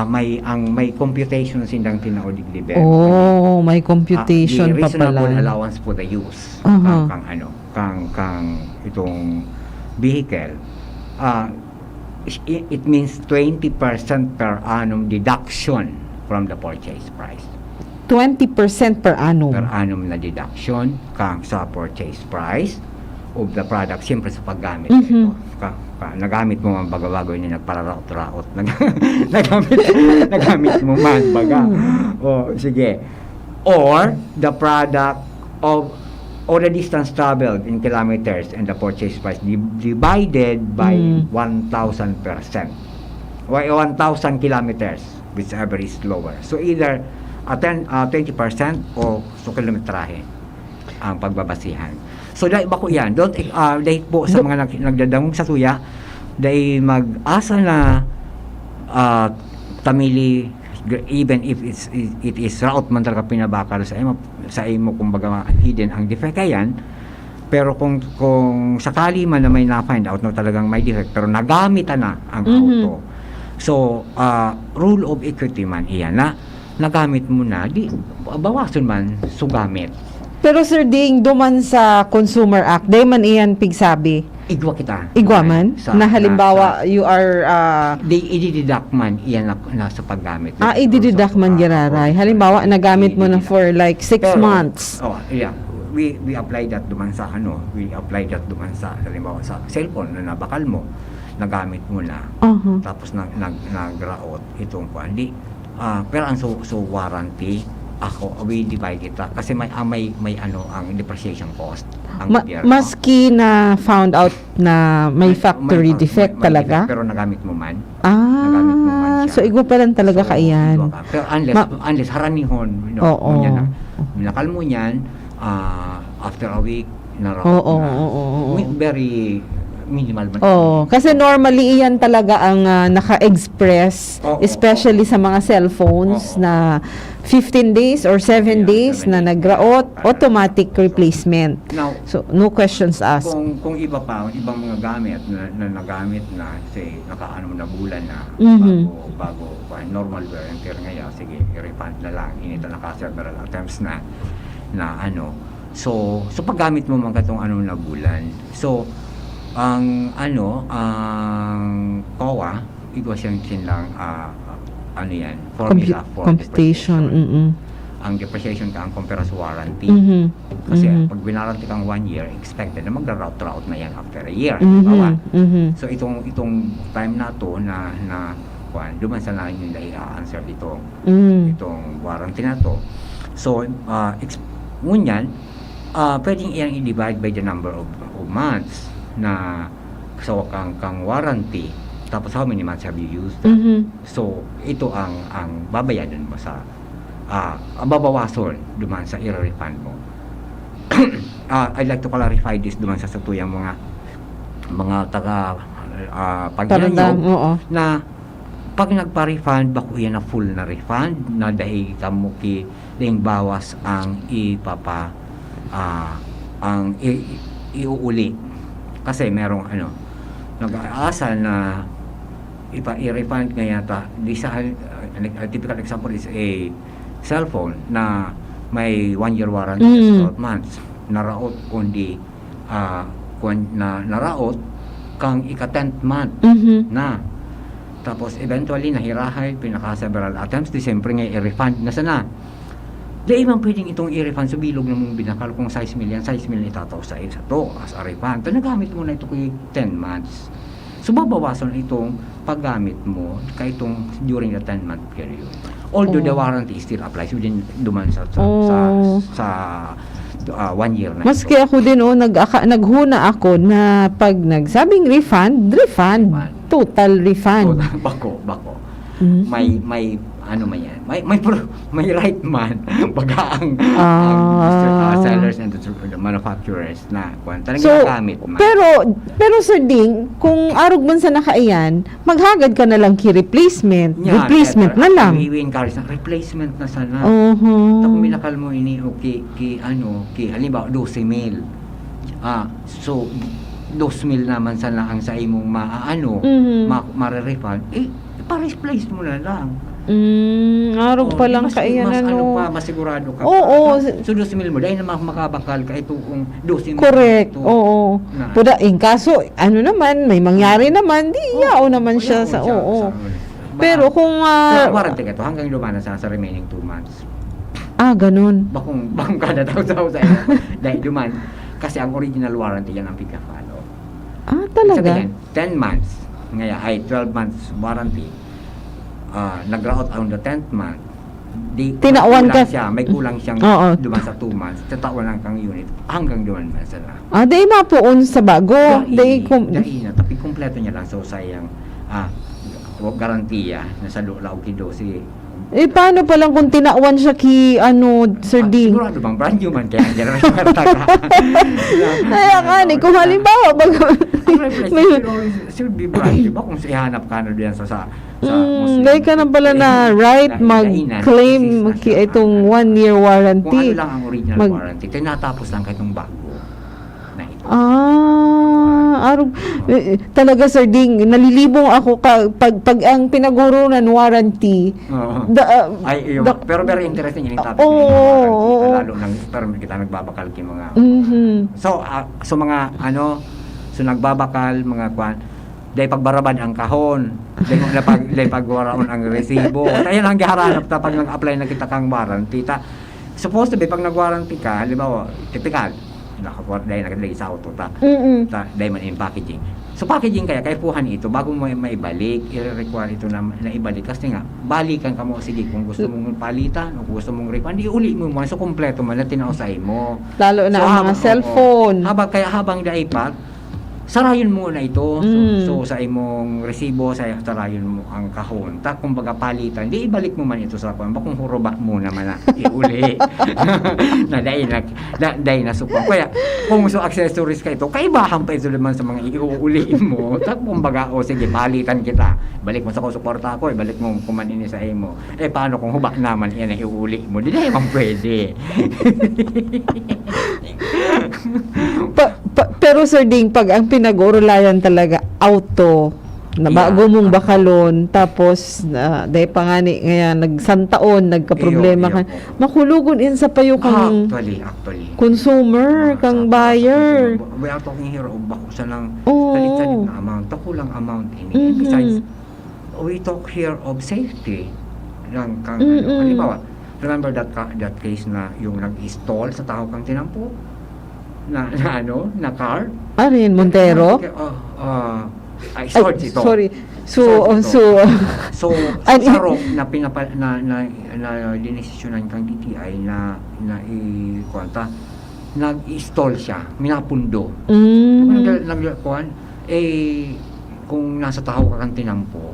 May computation sindang tinaodig liber. May computation pa the reasonable pala. allowance for the use kang itong vehicle. It means 20% per annum deduction from the purchase price. 20% per annum. Per annum na deduction kang sa purchase price of the product, siyempre sa paggamit ito. Nagamit mo man baga-bago yun, nagpararaot-raot. Nagamit mo man baga. Sige. Or the product of or the distance traveled in kilometers and the purchase price divided by 1,000%. 1,000 kilometers, whichever is lower. So either 20% o so kilometrahe ang pagbabasihan. So dahil bako yan, dahil po sa mga nagdadamong sa suya, dahil mag-asa na tamili, even if it is route man talaga pinabakal sa imo kumbaga hidden ang defect yan, pero kung sakali man na may na-find out na talagang may defect, pero nagamit na ang auto. So, rule of equity man iyan na nagamit mo na, di bawason man sugamit. Pero Sir Ding, duman sa Consumer Act, day man iyan pigsabi. Igwa man? Na halimbawa, you are... i-deduct man iyan na sa paggamit. I-deduct man giraray. Halimbawa, nagamit mo na for like 6 months. Yeah. We apply that duman sa halimbawa sa cellphone na nabakal mo, nagamit mo na. Tapos nagraot itong kuandi. Pero ang so warranty, we divide it kasi may ang depreciation cost ang maski na found out na may factory defect may talaga defect, pero nagamit mo man so igwa pa lang talaga kaiyan. igwa ka. Pero unless haranihon, Oo. mo yan na, minakal mo yan, after a week, Oo. very minimal man. Oh, kasi normally iyan talaga ang naka-express, Oo, especially sa mga cellphones Oo. na 15 days or 7 days 7 na days. nagraot, automatic replacement. Now, So, no questions asked. kung iba pa, ibang mga gamit na nagamit na, say, nakaano na bulan na, Mhm. bago normal wear and tear ngayon, sige, i-refund na lang. Inita naka-several attempts na ano. So paggamit mo man katong ano na bulan. So, ang COA, ito siyang lang, ano yan, formula for Computation. depreciation. Ang depreciation ka ang compare sa warranty. Mhm. Kasi Mhm. pag binaranty kang 1 year, expected na magra-route na yan after a year. Mhm. Bawa. Mhm. So itong time na to na duman sa lang yung answer dito Mm. itong warranty na to. So ngunyan, pwedeng iyang i-divide by the number of months na so kang warranty, tapos how many months have you used that? Mhm. So ito ang babayadan mo sa babawason duman sa i-refund mo. I'd like to clarify this duman sa satuyang mga taga pagyanyo Oo. na pag nagpa-refund bako yan na full na refund na dahil kamo ki ding bawas ang ang iuuli kasi merong nag-aasal na i-refund nga yata di sa a typical example is a cellphone na may 1 year warranty Mm. 12 months naraot kundi naraot kang ika-10th month Mhm. na tapos eventually nahirahay pinaka several attempts di siyempre nga i-refund na sana di man pwedeng itong i-refund sa bilog na mong binakal kung 6 million itataw sa isa to as a refund to nagamit mo na ito kay 10 months so babawasan itong paggamit mo kay itong during the 10 month period although the warranty still applies within duman sa 1 year na Maski ako din naghuna ako na pag nagsabing refund, total refund. so, bako Mhm. may ano man yan may right man baga ang sellers and the manufacturers na kung talagang So, gamit man pero Sir Ding, kung arog man sa nakaiyan, maghagad ka na lang replacement Yan, na lang. i-encourage na replacement na sana Uh-huh. tapos minakal mo ini okay halimbawa 12,000 so 2,000 naman sana ang sa imong Mhm. ma-refund pa-replace mo na lang Arog pa lang kaiyan masigurado ka Oo. so 2,000 mo dahil na makabakal ka ito kung 12,000 Correct. ito. Oo. Na- Puda, in kaso, naman, may mangyari naman, yao naman siya sa, Pero kung, warranty ka to hanggang lumana sa remaining 2 months ganun. bakong kada tao sa dahil duman kasi ang original warranty yan ang pagka-follow Talaga? sabihin 10 months ngayon ay 12 months warranty nag-route on the 10th month Tinawan ka. may kulang siyang Oo. duman sa 2 months tatawan lang kang unit hanggang duman man sana Day mapuon sa bago. Day, na tapi kumpleto niya lang so sayang garantiya na sa laog kido si paano pa lang kung tinawan siya Sir Ding? sigurado bang brand new man kaya andyan na taka Kung halimbawa, should be brand new ba kung ihanap ka na diyan sa Muslim Day ka na pala na right mag-claim itong 1-year kung warranty. ano lang ang original warranty tinatapos lang kaitong bago na ito talaga Sir Ding, nalilibong ako pag ang pinag-urunan warranty. Oo. The- pero very interesting yung topic Oo, warranty, oo. lalo nang pero kita nagbabakal kay mga Mhm. so mga so nagbabakal mga kwan dahil pagbarabad ang kahon dahil pagwaraon ang resibo tayo lang giharanap ta pag nag-apply na kita kang warranty supposed to be pag nag-warranty ka halimbawa typical dahil nakalagay sa auto dahil man in packaging so packaging kaya puhan ito bago mo maibalik i-require ito na ibalik kasi nga balikan ka mo sige kung gusto mong palitan o kung gusto mong refund uli mo so kompleto man na tinausay mo Lalo na So, ang mga cellphone. habang daipat sarayon mo na ito. Mm. So sa imong resibo, sarayon mo ang kahon. Ta kumbaga palitan, di ibalik mo man ito sa kuan. Bakong hurubak mo naman na iuli. Na dahil na supang. Kaya kung so accessories ka ito, kaibahan pa ito naman sa mga iuuli mo. Ta kumbaga, o sige, palitan kita. Balik mo sa suporta ko, ibalik mo kuman ini sa imo. Paano kung hubak naman yan ang iuuli mo? Di na pwede. Pero Sir Ding, pag ang pinag-urulayan talaga auto na bago mong bakalon, tapos dahil pa nga ni ngayon nagsantaon, nagka-problema ka, makulugon in sa payo kang Actually. consumer, kang buyer. We are talking here of bakusa ng Oo. salit-salit na amount. Takulang amount ini. Mhm. Besides, we talk here of safety ng kang Mhm. halimbawa, remember that case na yung nag-install sa tao kang tinampo na car? Ano yun, Montero? Short ito. Sorry. Short ito. So, An- sa rock na dinesisyonan kang DTI na nag-install siya, minapundo. Mm. Kung nasa taho ka kang tinampo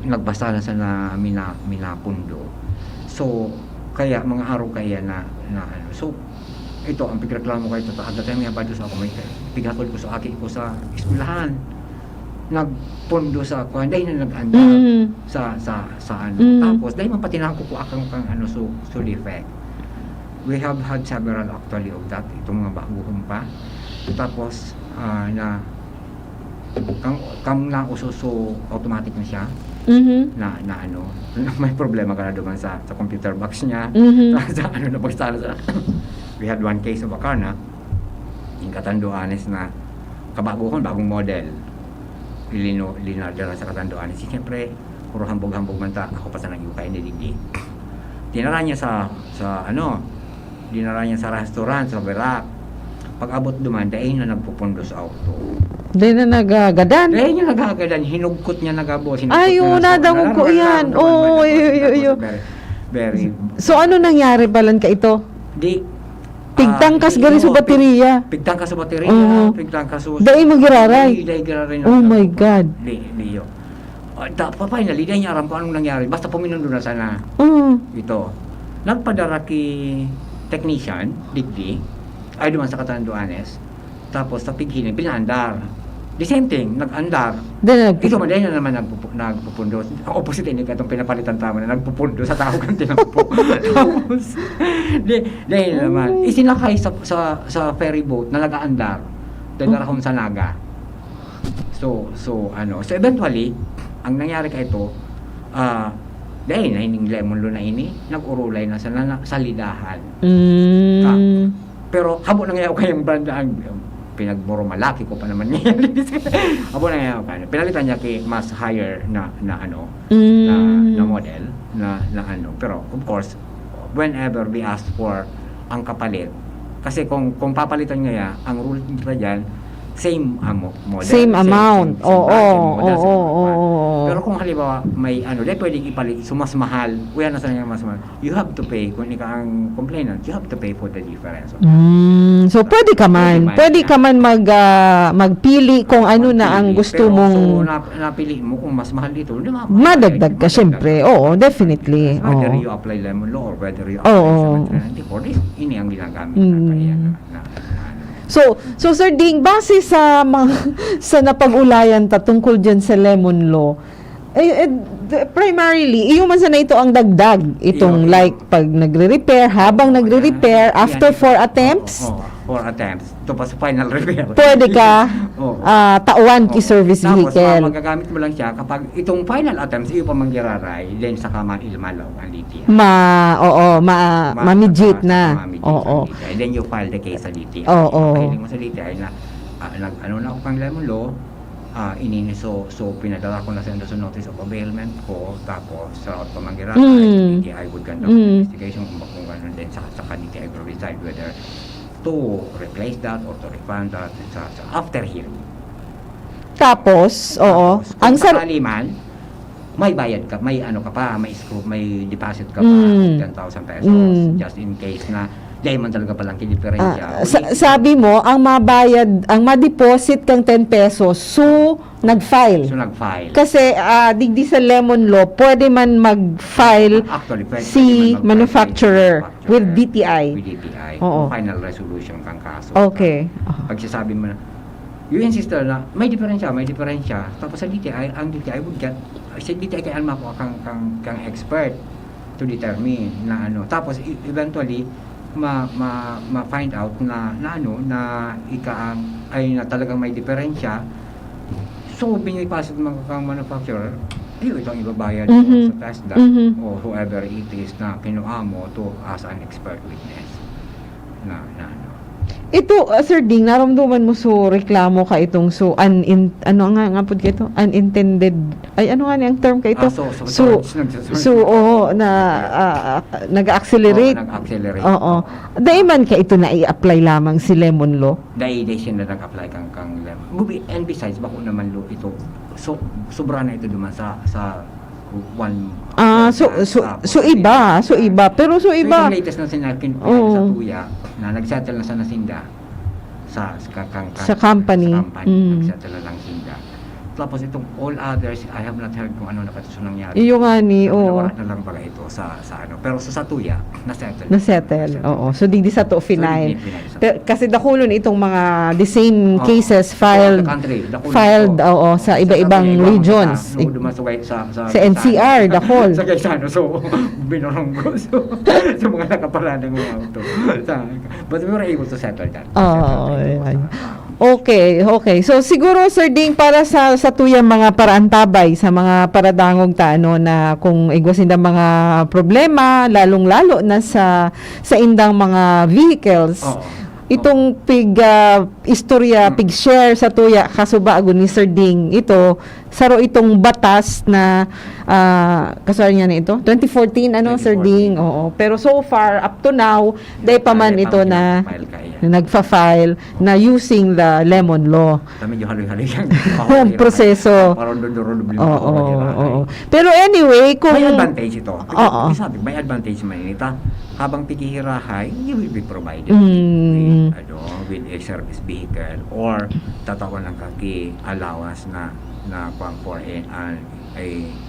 nagbasa na sa minapundo. So, kaya mga araw kaya na so ito ang pigreklamo ko ito at dati may abado sa ako may pigakol ko sa aki ko sa eskwelahan nagpondo sa kuan dahil na nag-andar sa tapos dahil man patinako ko akang so defect. We have had several actually of that itong mga baguhon pa tapos na kang na uso automatic na siya na may problema ka na duman sa computer box niya sa na pagsala sa we had one case of a car na yung Katanduanes na kabaguhon, bagong model linardera sa Katanduanes siyempre puro hambog-hambog man ta ako pa sa nag-ukay ni Digdi dinara niya sa restaurant sa Berak pag abot duman dahil na nagpupundo sa auto Dahil na nagagadan. dahil niya nagagadan hinugkot niya nagabo Ay, nadangog ko yan. Oo, very So, ano nangyari balan ka ito? di Pigtangkas gali sa baterya. Pigtangkas sa baterya, Oo. pigtangkas sa Dahil magiraray. Dahil giraray na. Oh my God. Di yo. Finally, dahil niya aram kung anong nangyari. Basta puminundo na sana ito. Nagpadara ki technician, digdi, ay duman sa Katanduanes. Tapos sa pighiling, pinaandar. The same thing, nag-andar. Ito man dahil na naman nagpupundo. Ang opposite ini katong pinapalitan tama na nagpupundo sa tao kang tinampo. Tapos dahil naman isinakay sa ferry boat na nag-aandar. Dahil narahon sa Naga. So eventually ang nangyari ka ito dahil na ining lemon lo na ini nag-urulay na sa lidahan. Pero habo na ngayon kayong brand pinagboro malaki ko pa naman niya. Abo na ngayon pinalitan niya kay mas higher na model na pero of course whenever we ask for ang kapalit kasi kung papalitan niya ang rule nila diyan same model Same amount. pero kung halimbawa may pwedeng ipalit mas mahal na sa mas mahal you have to pay kung ikaw ang complainant you have to pay for the difference So pwede ka man magpili kung ano na ang gusto pero, mong napili mo kung mas mahal dito madagdag ka syempre. Oo, definitely. whether Oo. you apply lemon law or whether you apply 794 ini ang ginagamit na So Sir Ding, base sa sa napag-ulayan ta tungkol dyan sa lemon law, primarily, iyo man sana ito ang dagdag. Itong like pag nagre-repair, habang nagre-repair, after 4 attempts, 4 attempts. Ito pa sa final repair. pwede ka tauan ki service Tapos, vehicle. magagamit mo lang siya kapag itong final attempts, iyo pa manggiraray, then saka ilmalaw ang DTI. Ma-midget na. Oo. Then you file the case sa DTI. Oo. Pahiling mo sa DTI na, na ako pang lemon law, so pinadala ko na sa notice of availment ko, tapos sa pa manggiraray, DTI would conduct investigation kung gano'n, then saka DTI will decide whether to replace that or to refund that after hearing. Tapos, Ang sakali man, may bayad ka, may ka pa, may deposit ka pa, 10,000 pesos, just in case na Dahil man talaga palang kidiferensya. Sabi mo, ang ma-deposit kang 10 pesos, so nag-file. So nag-file. Kasi digdi sa Lemon Law, pwede man mag-file Actually, pwede si man mag-file manufacturer with DTI. With DTI. Oo. Final resolution kang kaso. Okay. Pag sasabi mo na, you insist na may diferensya. Tapos sa DTI, ang DTI would get, sa DTI kaya alma ko kang expert to determine na ano. Tapos eventually, ma-find out na talagang may diferensya. So, binipasok ng kang manufacturer, itong ibabayad Mhm. sa TESDA Mhm. o whoever it is na kinuha mo to as an expert witness. Na. Ito, Sir Ding, naramdaman mo so reklamo ka itong so ano nga pud kito? Unintended. Ay ano nga ni ang term ka ito? nag-accelerate. Nag-accelerate. Oo. Dahil man ka ito na i-apply lamang si Lemon Law. Dahil siya na nag-apply kang and besides, bako naman lo ito. So, sobra na ito duman sa one. So iba. Pero so iba. Yung latest na sinakin Oo. sa Tuya, na nagsettle na sa Nasinda, sa company. Nagsettle na lang Sinda. Tapos itong all others, I have not heard kung ano na kaso nangyari. Iyo nga ni, oo. Nawala na lang baga ito sa ano. Pero sa Tuya, nasettle. Nasettle. Oo. So digdi sa to final. So, Kasi dakulon itong mga the same cases filed sa iba-ibang regions. Sa NCR, dakol. Sa Gaisano, so binoronggo. So mga nakapaladang mga auto. But we were able to settle that. Okay. So siguro Sir Ding, para sa tuyang mga paraantabay sa mga paradangog taano na kung igwasin na mga problema lalong-lalo na sa indang mga vehicles. Itong istorya, pig-share sa tuya, kasubago ni Sir Ding, ito, saro itong batas na, kasari niya na ito, 2014, 2014. Sir Ding, oo. Pero so far, up to now, dahil pa man ito na nagfa-file na using the Lemon Law. Medyo haloy-haloy yung proseso. Pero anyway, kung... May advantage ito. May advantage man ito. Habang pigihirahay, you will be provided with a service vehicle or tatawan ng kaki allowance na for a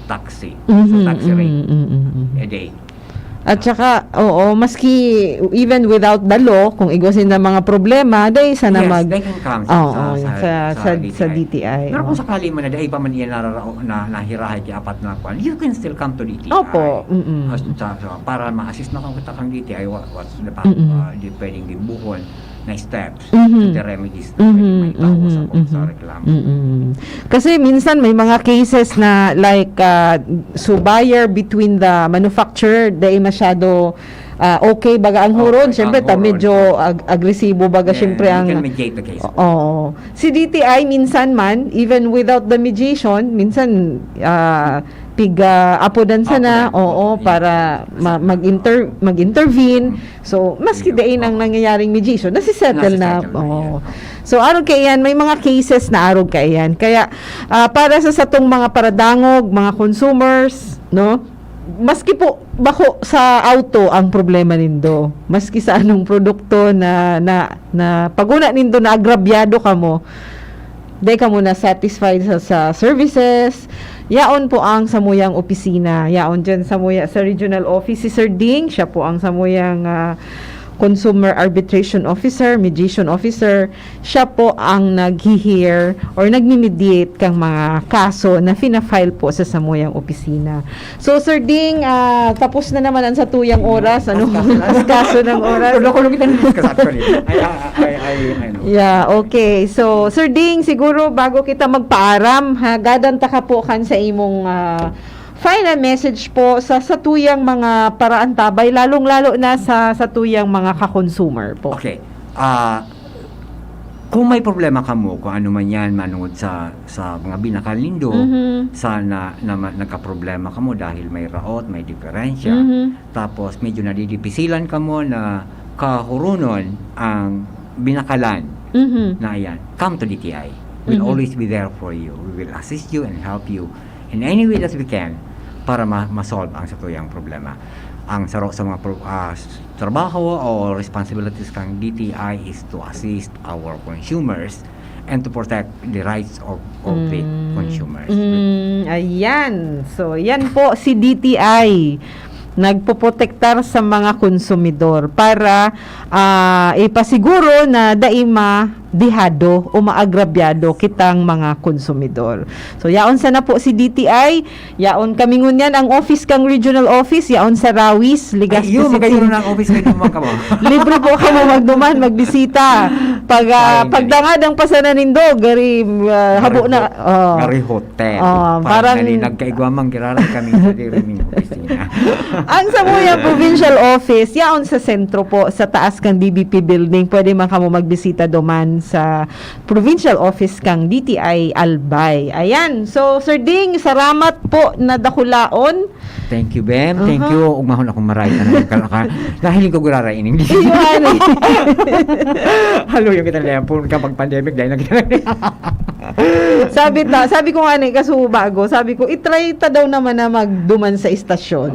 taxi. So taxi rate a day. At saka, maski even without the law, kung igwasin na mga problema, dahil sana they can come sa DTI. Pero kung sakali man na dahil pa man iyan nahirahay kaya apat na kwan, you can still come to DTI. Opo. Para ma-assist na kung kita kang DTI, what's the pwedeng dibuhon na steps the remedies na may tawo sa reklamo. Kasi minsan may mga cases na like so buyer between the manufacturer dahil masyado okay baga ang huron, syempre medyo agresibo baga syempre ang you can mediate the case. Si DTI minsan man even without the mediation minsan apodan sana para mag-intervene. So maski dain ang nangyayaring mediation nasisettle na. So aron kay yan may mga cases na aron kay yan. Kaya para sa satong mga paradangog, mga consumers, no? Maski po bako sa auto ang problema nindo. Maski sa anong produkto na paguna nindo na agrabyado kamo. Dahil ka muna satisfied sa services. Yaon po ang samuyang opisina. Yaon dyan sa regional office si Sir Ding. Siya po ang samuyang consumer arbitration officer, mediation officer. Siya po ang nag-hear or nagmi-mediate kang mga kaso na fina-file po sa samuyang opisina. So Sir Ding, tapos na naman ang satuyang oras. Kaso ng oras. Yeah, okay. So Sir Ding, siguro bago kita magpaaram, gadanta ka po kan sa imong final message po sa satuyang mga paraantabay, lalong-lalo na sa satuyang mga ka-consumer po. Okay. Kung may problema ka mo, kung ano man yan, manungod sa mga binakalindo, sana na nagka-problema ka mo dahil may raot, may diferensya, tapos medyo nadidipisilan ka mo na kahurunon ang binakalan na yan, come to DTI. We'll always be there for you. We will assist you and help you in any way that we can para ma-solve ang satuyang problema. ang saro sa mga trabaho o responsibilities kang DTI is to assist our consumers and to protect the rights of the consumers. Ayan. So, yan po si DTI. Nagpoprotektar sa mga konsumidor para ipasiguro na daima dihado o maagrabyado kitang mga konsumidor. So, yaon sana po si DTI. Yaon kami ngunyan ang office kang regional office. Yaon sa Rawis, Legazpi Ay, yun, City. magkaroon ng office kayo naman ka mo. Libre po ka mo magduman, magbisita. Pagdangad ang pasananindo, gari habo na. Gari hotel. Parang nagkaigwamang kiraran kami sa diriming opisina. ang Samuyang Provincial Office, yaon sa sentro po, sa taas kang DBP building. Pwede man kamo magbisita duman sa Provincial Office kang DTI Albay. Ayan. So, Sir Ding, salamat po na dakulaon. Thank you, Bem. Thank you. Umahon akong maray ka. Dahil ko guraray ining. Ayun. Halo yung kita lepon kapag pandemic dahil sabi ko nga ni kaso bago, sabi ko itry ta daw naman na magduman sa istasyon.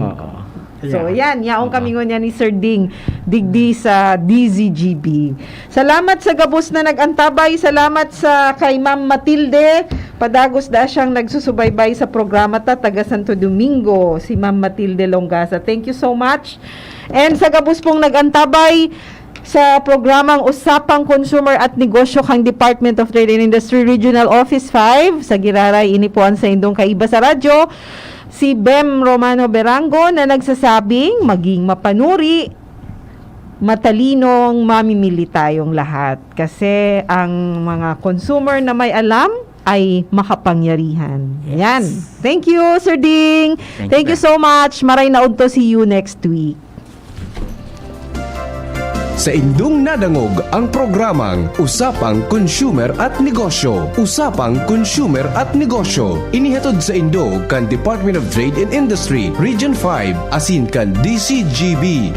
So yan, yaong kami ngonya ni Sir Ding digdi sa DZGB. Salamat sa gabos na nagantabay, salamat sa kay Ma'am Matilde. Padagos da siyang nagsusubaybay sa programa ta taga Santo Domingo, si Ma'am Matilde Longasa. Thank you so much. And sa gabos pong nagantabay sa programang Usapang Consumer at Negosyo kang Department of Trade and Industry Regional Office 5 sa Giraray, inipuan sa indong kaiba sa radyo, si Bem Romano Berango na nagsasabing maging mapanuri, matalinong mamimili tayong lahat. Kasi ang mga consumer na may alam ay makapangyarihan. Yan. Thank you, Sir Ding. Thank you so much. Maray na udto, see you next week. Sa indong nadangog ang programang Usapang Consumer at Negosyo. Usapang Consumer at Negosyo. Inihatod sa indo kan Department of Trade and Industry, Region 5, asin kan DCGB.